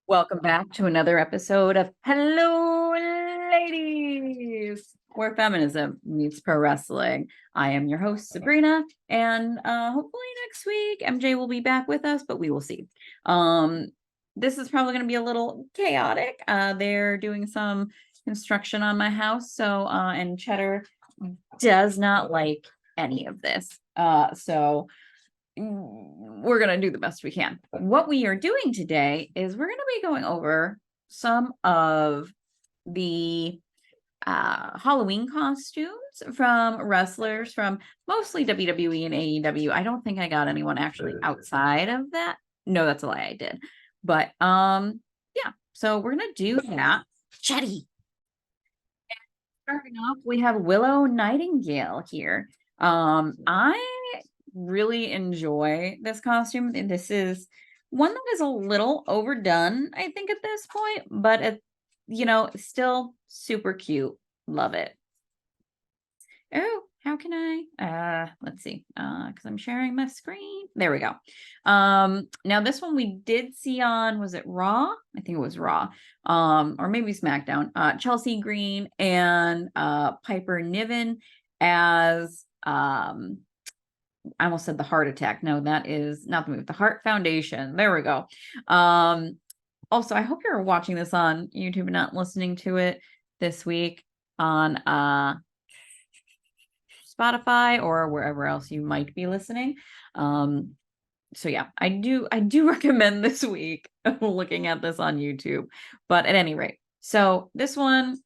Welcome back to another episode of Hello Ladies, where feminism meets pro wrestling. I am your host, Sabrina, and hopefully next week MJ will be back with us, but we will see. This is probably going to be a little chaotic. They're doing some construction on my house, and Cheddar does not like any of this. So we're going to do the best we can. What we are doing today is we're going to be going over some of the Halloween costumes from wrestlers from mostly WWE and AEW. I don't think I got anyone actually outside of that. No, that's a lie, I did. But yeah, so we're going to do that. Chetty. Starting off, we have Willow Nightingale here. I really enjoy this costume. And this is one that is a little overdone, I think, at this point, but still super cute. Love it. Oh, how can I? Let's see. Because I'm sharing my screen. There we go. Now this one we did see on, was it Raw? I think it was Raw. Or maybe SmackDown. Chelsea Green and Piper Niven as I almost said the Heart Attack. No, that is not the move. The Heart Foundation. There we go. Also, I hope you're watching this on YouTube and not listening to it this week on Spotify or wherever else you might be listening. So yeah, I do recommend this week looking at this on YouTube. But at any rate, so this one,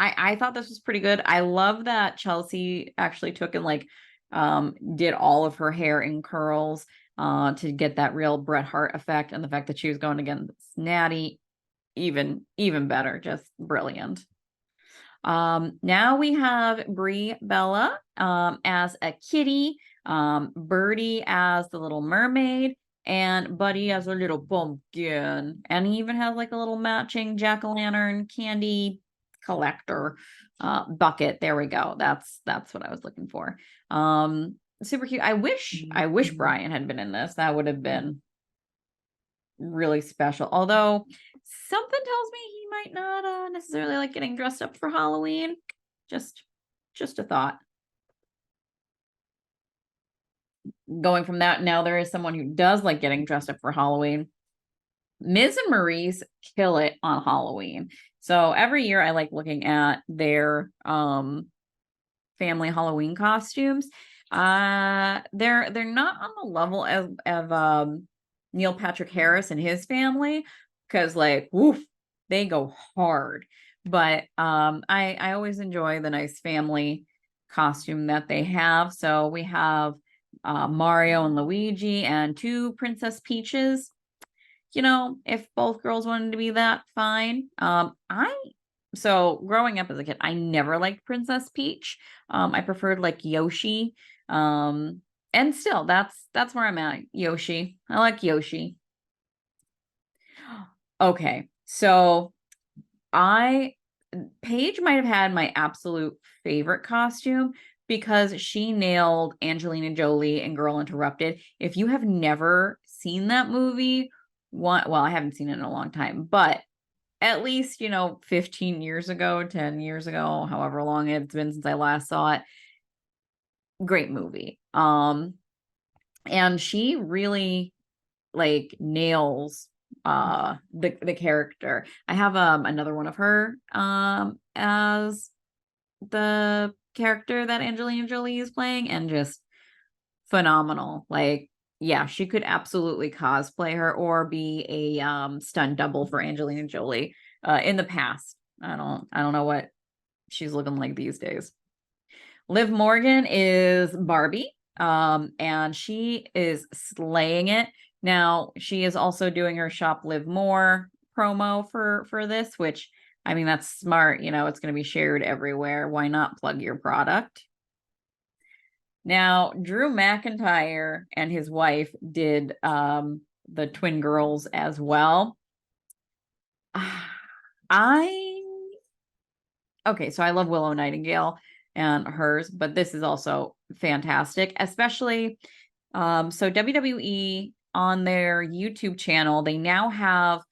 I thought this was pretty good. I love that Chelsea actually took and did all of her hair in curls to get that real Bret Hart effect, and the fact that she was going against Natty, even better, just brilliant. Now we have Brie Bella as a kitty, Birdie as the little mermaid, and Buddy as a little pumpkin. And he even has like a little matching jack-o'-lantern candy collector bucket. There we go. That's what I was looking for. Super cute. I wish Brian had been in this. That would have been really special. Although something tells me he might not necessarily like getting dressed up for Halloween. Just a thought. Going from that, now there is someone who does like getting dressed up for Halloween. Miz and Maurice kill it on Halloween. So every year I like looking at their family Halloween costumes. They're not on the level of Neil Patrick Harris and his family, because they go hard. But I always enjoy the nice family costume that they have. So we have Mario and Luigi and two Princess Peaches. If both girls wanted to be that, fine. So growing up as a kid, I never liked Princess Peach. I preferred like Yoshi. And still that's where I'm at. Yoshi. I like Yoshi. Okay. So Paige might have had my absolute favorite costume because she nailed Angelina Jolie in Girl Interrupted. If you have never seen that movie, I haven't seen it in a long time, but at least, 15 years ago, 10 years ago, however long it's been since I last saw it. Great movie. And she really like nails the character. I have another one of her as the character that Angelina Jolie is playing, and just phenomenal. Like, yeah, she could absolutely cosplay her or be a stunt double for Angelina Jolie in the past. I don't know what she's looking like these days. Liv Morgan is Barbie, and she is slaying it. Now, she is also doing her Shop Live More promo for this, which, I mean, that's smart. It's going to be shared everywhere. Why not plug your product? Now, Drew McIntyre and his wife did the twin girls as well. Okay, so I love Willow Nightingale and hers, but this is also fantastic, especially so WWE on their YouTube channel, they now have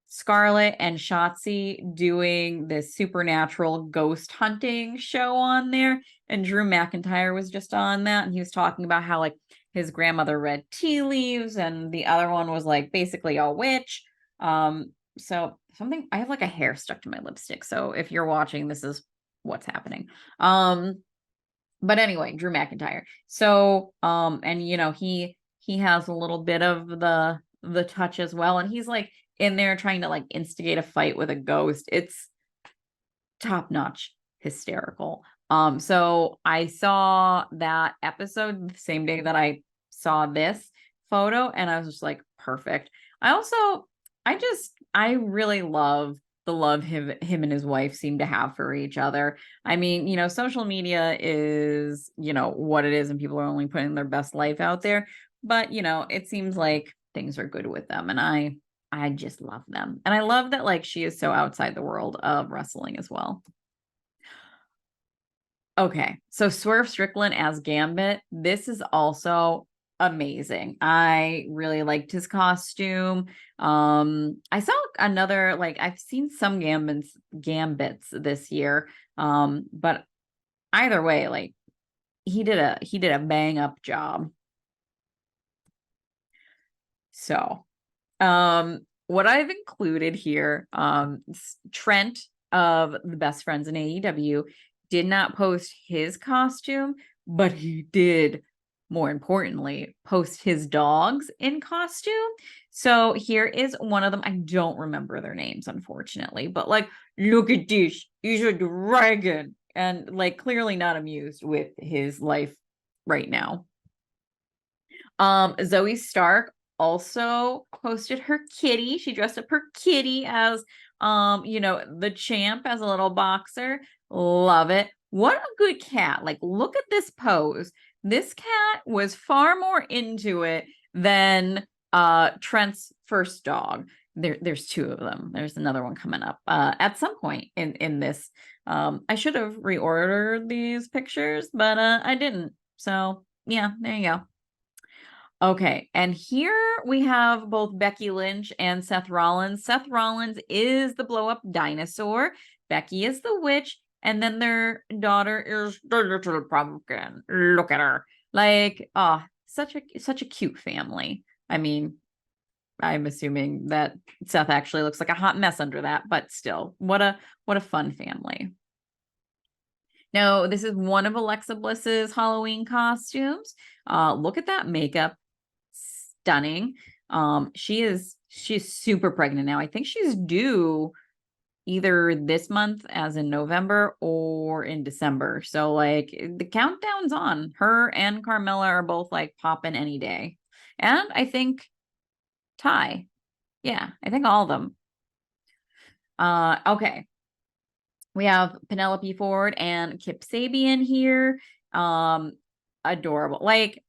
Scarlett and Shotzi doing this supernatural ghost hunting show on there. And Drew McIntyre was just on that. And he was talking about how like his grandmother read tea leaves and the other one was like basically a witch. So something, I have like a hair stuck to my lipstick. So if you're watching, this is what's happening. But anyway, Drew McIntyre. So, and you know, he has a little bit of the touch as well. And he's like in there trying to like instigate a fight with a ghost. It's top-notch hysterical. So I saw that episode the same day that I saw this photo, and I was just like, perfect. I really love the love him and his wife seem to have for each other. I mean, you know, social media is, you know, what it is, and people are only putting their best life out there. But, you know, it seems like things are good with them, and I just love them. And I love that like she is so outside the world of wrestling as well. Okay, so Swerve Strickland as Gambit. This is also amazing. I really liked his costume. I saw another like I've seen some gambits this year. But either way, like he did a bang up job. So, what I've included here, Trent of the Best Friends in AEW did not post his costume, but he did, more importantly, post his dogs in costume. So here is one of them. I don't remember their names, unfortunately, but like, look at this. He's a dragon. And like clearly not amused with his life right now. Zoe Stark also posted her kitty. She dressed up her kitty as you know, the champ as a little boxer. Love it. What a good cat. Like, look at this pose. This cat was far more into it than Trent's first dog. There's two of them. There's another one coming up at some point in this. I should have reordered these pictures, but I didn't. So yeah, there you go. Okay, and here we have both Becky Lynch and Seth Rollins. Seth Rollins is the blow up dinosaur. Becky is the witch, and then their daughter is the little pumpkin. Look at her. Like, oh, such a cute family. I mean, I'm assuming that Seth actually looks like a hot mess under that, but still, what a fun family. Now, this is one of Alexa Bliss's Halloween costumes. Look at that makeup. Stunning. She's super pregnant now. I think she's due either this month, as in November, or in December. So like the countdown's on. Her and Carmella are both like popping any day. And I think Ty. Yeah, I think all of them. Okay. We have Penelope Ford and Kip Sabian here. Adorable. Like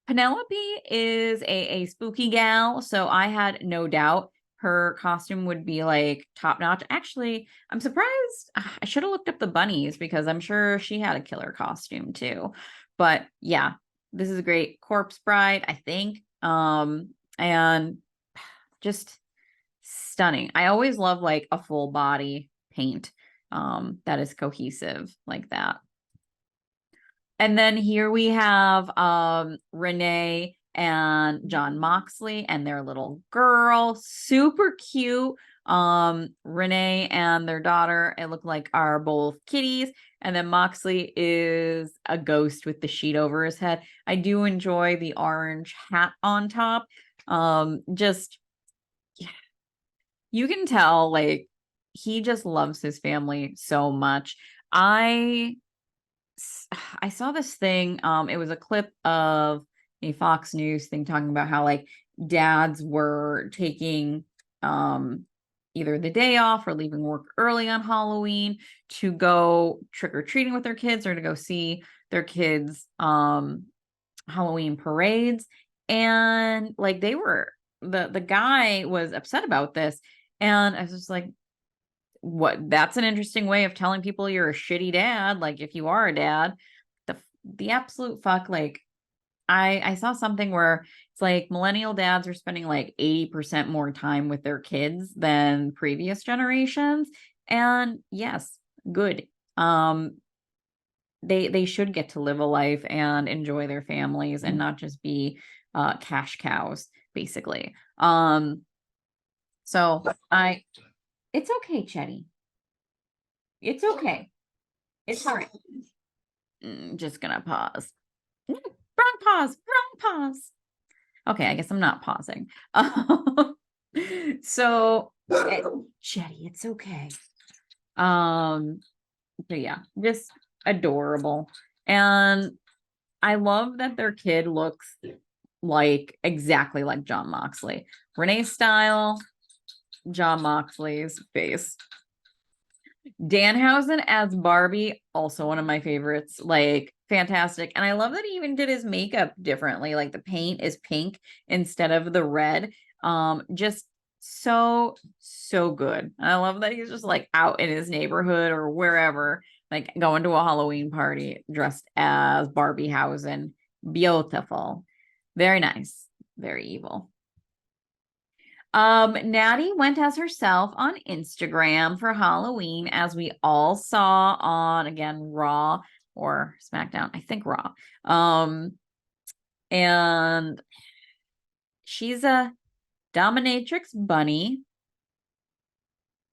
Penelope is a spooky gal, so I had no doubt her costume would be like top notch. Actually, I'm surprised. I should have looked up the bunnies because I'm sure she had a killer costume too. But yeah, this is a great corpse bride, I think. And just stunning. I always love like a full body paint that is cohesive like that. And then here we have Renee and John Moxley and their little girl. Super cute. Renee and their daughter, it looked like, are both kitties. And then Moxley is a ghost with the sheet over his head. I do enjoy the orange hat on top. Just, yeah, you can tell, like, he just loves his family so much. I saw this thing. It was a clip of a Fox News thing talking about how like dads were taking either the day off or leaving work early on Halloween to go trick-or-treating with their kids or to go see their kids Halloween parades. And like the guy was upset about this. And I was just like, that's an interesting way of telling people you're a shitty dad. Like if you are a dad, the absolute fuck. Like I saw something where It's like millennial dads are spending like 80% more time with their kids than previous generations. And yes, good. They should get to live a life and enjoy their families and not just be cash cows, basically. So it's okay, Chetty. It's okay. It's all right. Just gonna pause. Wrong pause. Wrong pause. Okay, I guess I'm not pausing. So, Jetty, it's okay. So yeah, just adorable. And I love that their kid looks like exactly like John Moxley. Renee style, John Moxley's face. Danhausen as Barbie, also one of my favorites. Like, fantastic. And I love that he even did his makeup differently. Like, the paint is pink instead of the red. Just so good. And I love that he's just like out in his neighborhood or wherever, like going to a Halloween party dressed as Barbiehausen. Beautiful. Very nice. Very evil. Natty went as herself on Instagram for Halloween, as we all saw on, again, Raw or SmackDown, I think Raw. And she's a dominatrix bunny.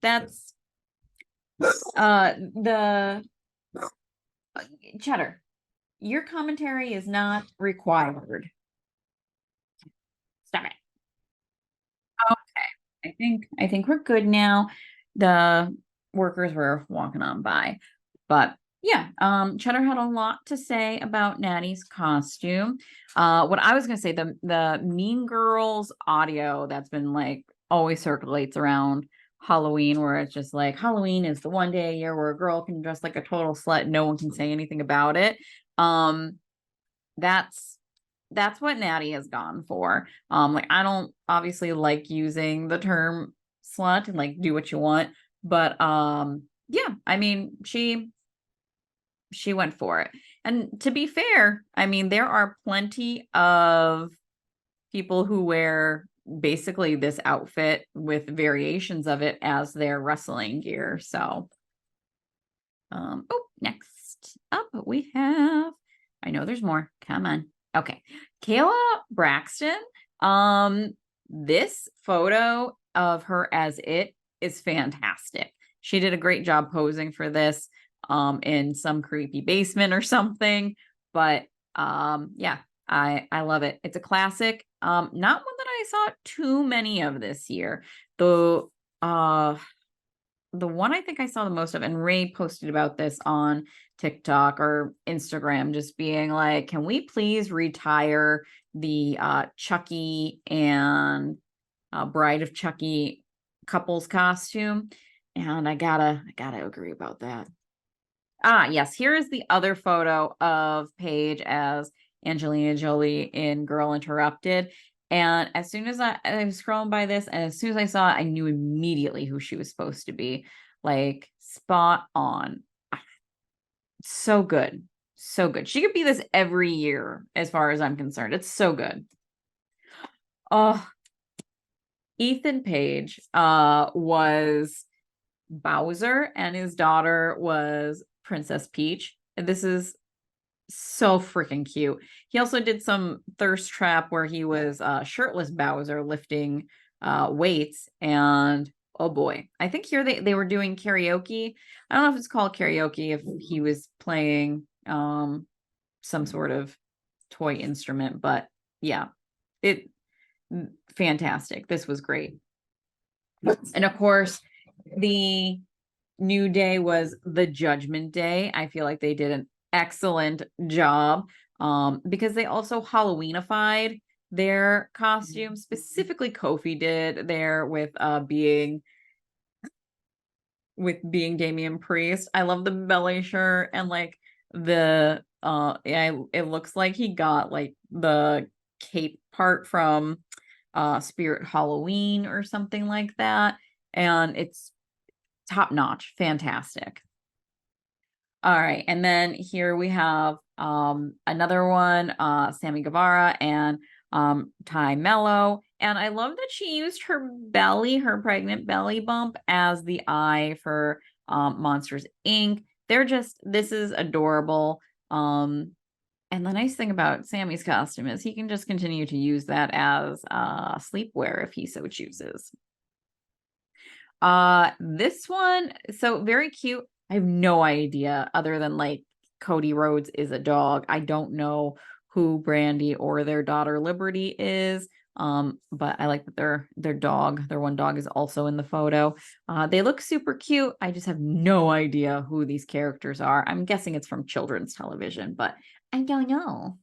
That's the Cheddar. Your commentary is not required. Stop it. I think we're good now. The workers were walking on by. But yeah, Cheddar had a lot to say about Natty's costume. What I was gonna say, the Mean Girls audio that's been like always circulates around Halloween, where it's just like Halloween is the one day a year where a girl can dress like a total slut, no one can say anything about it. That's what Natty has gone for. Like, I don't obviously like using the term slut and like do what you want, but yeah, I mean, she went for it. And to be fair, I mean, there are plenty of people who wear basically this outfit with variations of it as their wrestling gear. So oh, next up we have, I know there's more. Come on. Okay. Kayla Braxton. This photo of her as it is fantastic. She did a great job posing for this in some creepy basement or something. But yeah, I love it. It's a classic. Not one that I saw too many of this year. Though the one I think I saw the most of, and Ray posted about this on TikTok or Instagram, just being like, can we please retire the Chucky and Bride of Chucky couples costume? And I gotta agree about that. Yes, here is the other photo of Paige as Angelina Jolie in Girl Interrupted. And as soon as I was scrolling by this, and as soon as I saw it, I knew immediately who she was supposed to be. Like, spot on. So good. So good. She could be this every year, as far as I'm concerned. It's so good. Oh, Ethan Page was Bowser, and his daughter was Princess Peach. And this is so freaking cute. He also did some thirst trap where he was shirtless Bowser lifting weights, and oh boy, I think here they were doing karaoke. I don't know if it's called karaoke, if he was playing some sort of toy instrument, but yeah, it fantastic. This was great. And of course, the new day was the Judgment Day. I feel like they did an excellent job because they also Halloweenified their costumes. Specifically, Kofi did there with being Damian Priest. I love the belly shirt and like the yeah, it looks like he got like the cape part from Spirit Halloween or something like that. And it's top notch, fantastic. All right, and then here we have another one, Sammy Guevara and Ty Mello. And I love that she used her belly, her pregnant belly bump, as the eye for Monsters Inc. This is adorable. And the nice thing about Sammy's costume is he can just continue to use that as sleepwear if he so chooses. This one, so very cute. I have no idea other than like Cody Rhodes is a dog. I don't know who Brandy or their daughter Liberty is. But I like that their one dog is also in the photo. They look super cute. I just have no idea who these characters are. I'm guessing it's from children's television, but I don't know.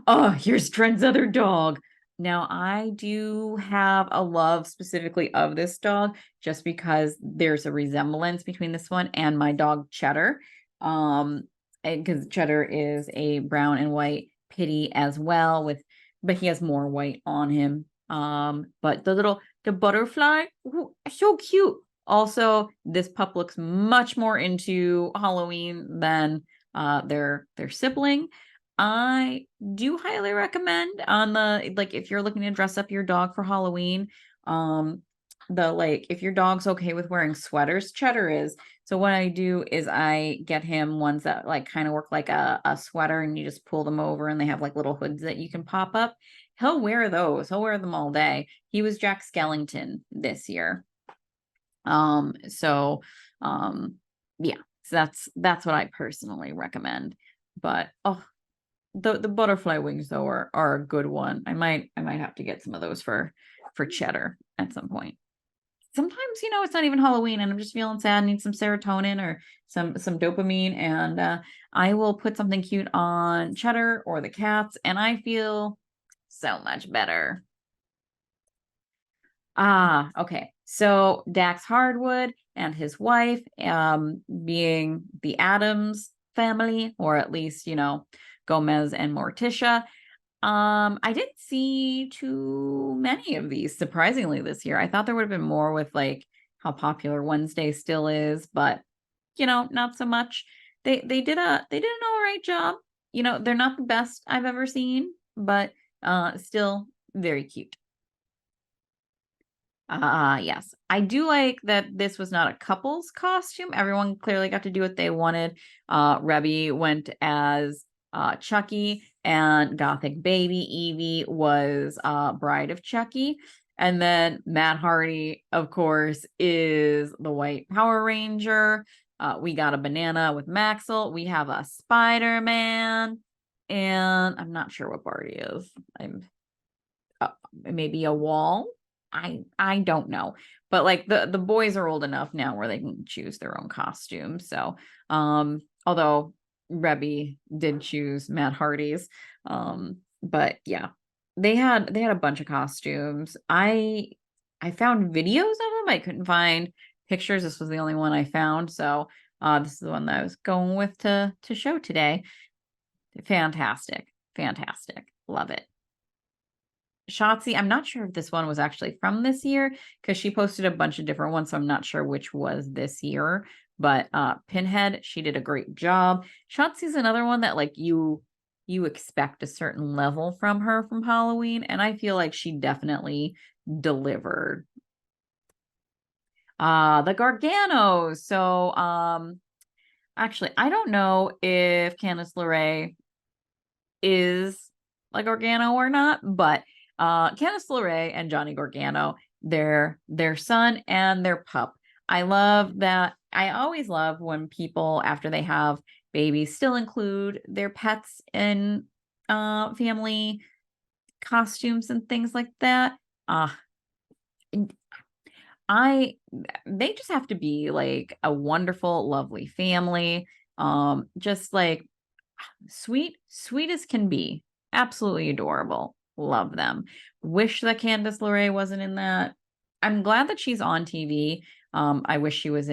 Oh, here's Trent's other dog. Now, I do have a love specifically of this dog just because there's a resemblance between this one and my dog Cheddar. Because Cheddar is a brown and white pitty as well, but he has more white on him. But the butterfly, ooh, so cute. Also, this pup looks much more into Halloween than their sibling. I do highly recommend on the like if you're looking to dress up your dog for Halloween, if your dog's okay with wearing sweaters, Cheddar is. So what I do is I get him ones that like kind of work like a sweater and you just pull them over and they have like little hoods that you can pop up. He'll wear those. He'll wear them all day. He was Jack Skellington this year. So yeah, so that's what I personally recommend. But oh, the butterfly wings though are a good one. I might have to get some of those for Cheddar at some point. Sometimes, it's not even Halloween and I'm just feeling sad, need some serotonin or some dopamine, and I will put something cute on Cheddar or the cats and I feel so much better. Okay. So Dax Hardwood and his wife, being the Adams family, or at least, Gomez and Morticia. I didn't see too many of these, surprisingly, this year. I thought there would have been more with like how popular Wednesday still is, but not so much. They did an all right job. They're not the best I've ever seen, but still very cute. Yes. I do like that this was not a couple's costume. Everyone clearly got to do what they wanted. Rebby went as Chucky, and Gothic Baby Evie was Bride of Chucky. And then Matt Hardy, of course, is the White Power Ranger. We got a banana with Maxwell. We have a Spider-Man. And I'm not sure what Barty is. I'm maybe a wall. I don't know, but like the boys are old enough now where they can choose their own costume. So although Rebby did choose Matt Hardy's, but yeah, they had a bunch of costumes. I found videos of them. I couldn't find pictures. This was the only one I found, so this is the one that I was going with to show today. Fantastic, love it. Shotzi, I'm not sure if this one was actually from this year because she posted a bunch of different ones, so I'm not sure which was this year. But Pinhead, she did a great job. Shotzi's another one that like you expect a certain level from her from Halloween, and I feel like she definitely delivered. The Garganos. So actually, I don't know if Candice LeRae is like Gargano or not, but Candice LeRae and Johnny Gargano, their son and their pup. I love that. I always love when people, after they have babies, still include their pets in family costumes and things like that. They just have to be like a wonderful, lovely family. Just like sweet as can be. Absolutely adorable. Love them. Wish that Candice LeRae wasn't in that. I'm glad that she's on TV. I wish she was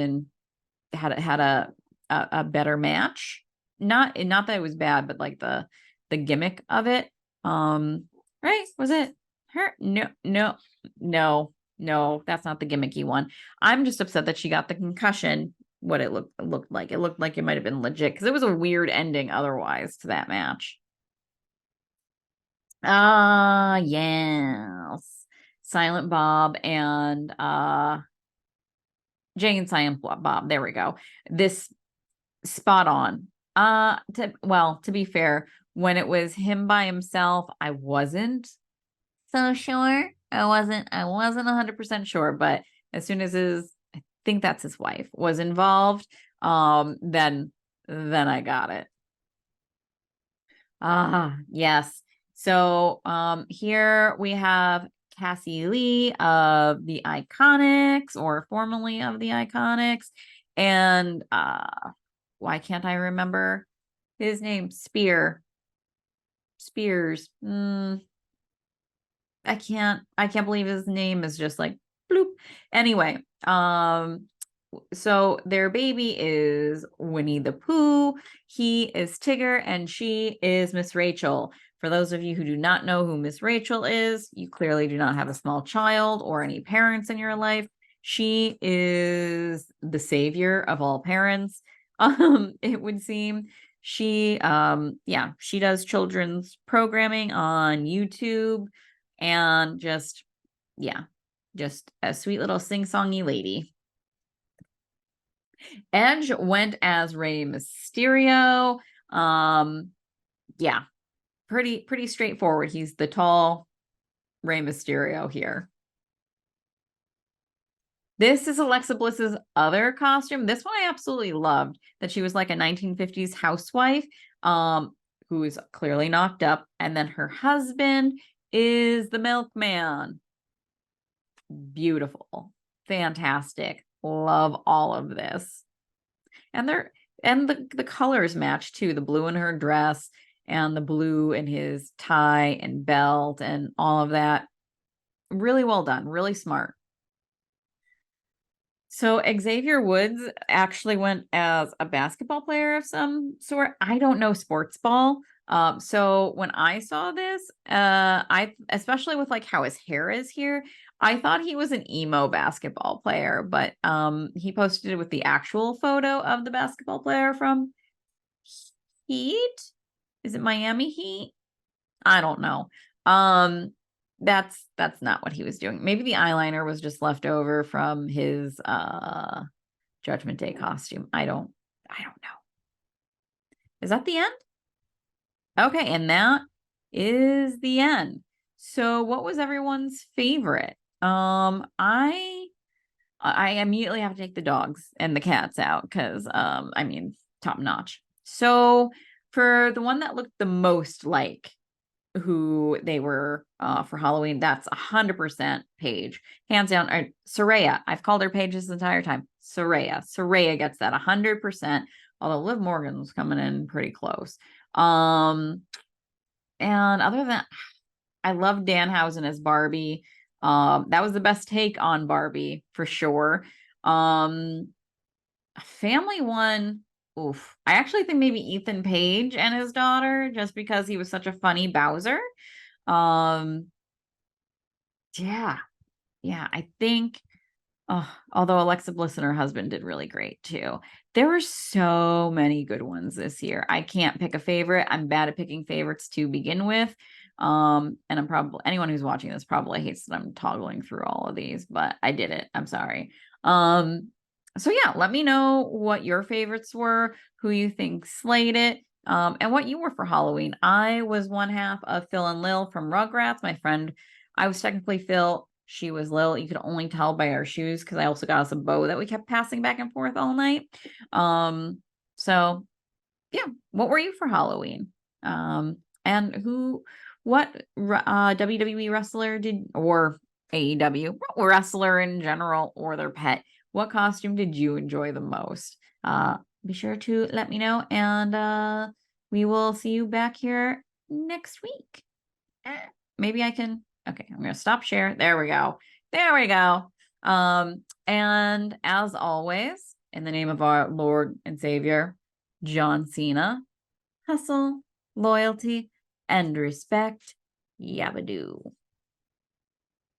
had a better match. Not that it was bad, but like the gimmick of it. Right? Was it her? No, that's not the gimmicky one. I'm just upset that she got the concussion. What it looked like. It looked like it might have been legit because it was a weird ending otherwise to that match. Ah, yes. Silent Bob and Jay and Silent Bob. There we go. This spot on. To be fair, when it was him by himself, I wasn't so sure. I wasn't 100% sure, but as soon as I think that's his wife, was involved, then I got it. Ah, yes. So, here we have Cassie Lee of the Iconics, or formerly of the Iconics, and why can't I remember his name? Spears. I can't believe his name is just like bloop. Anyway, so their baby is Winnie the Pooh. He is Tigger and she is Miss Rachel. For those of you who do not know who Miss Rachel is, you clearly do not have a small child or any parents in your life. She is the savior of all parents. It would seem. She does children's programming on YouTube and just a sweet little sing-songy lady. Edge went as Rey Mysterio. Yeah, pretty straightforward. He's the tall Rey Mysterio here. This is Alexa Bliss's other costume. This one I absolutely loved, that she was like a 1950s housewife, who is clearly knocked up, and then her husband is the milkman. Beautiful, fantastic, love all of this. And the colors match too, the blue in her dress and the blue in his tie and belt and all of that. Really well done, really smart. So Xavier Woods actually went as a basketball player of some sort. I don't know sports ball. So when I saw this, I, especially with like how his hair is here, I thought he was an emo basketball player, but he posted it with the actual photo of the basketball player from Heat. Is it Miami Heat? I don't know. That's not what he was doing. Maybe the eyeliner was just left over from his Judgment Day costume. I don't know. Is that the end? Okay, and that is the end. So what was everyone's favorite? I immediately have to take the dogs and the cats out because I mean, top notch. So for the one that looked the most like who they were for Halloween, that's 100% Paige, hands down. Soraya, I've called her Paige this entire time. Soraya gets that 100%, although Liv Morgan's coming in pretty close. And other than that, I love Danhausen as Barbie. That was the best take on Barbie for sure. Family one, oof. I actually think maybe Ethan Page and his daughter, just because he was such a funny Bowser. Um, yeah, I think, although Alexa Bliss and her husband did really great too. There were so many good ones this year. I can't pick a favorite. I'm bad at picking favorites to begin with. And I'm probably, anyone who's watching this probably hates that I'm toggling through all of these, but I did it. I'm sorry. So yeah, let me know what your favorites were, who you think slayed it, and what you were for Halloween. I was one half of Phil and Lil from Rugrats. My friend, I was technically Phil. She was Lil. You could only tell by our shoes because I also got us a bow that we kept passing back and forth all night. So yeah, what were you for Halloween? And what WWE wrestler did, or AEW wrestler in general, or their pet, what costume did you enjoy the most? Be sure to let me know, and we will see you back here next week. Maybe I can. Okay, I'm gonna stop share. There we go. There we go. And as always, in the name of our Lord and Savior, John Cena, hustle, loyalty, and respect. Yabadoo.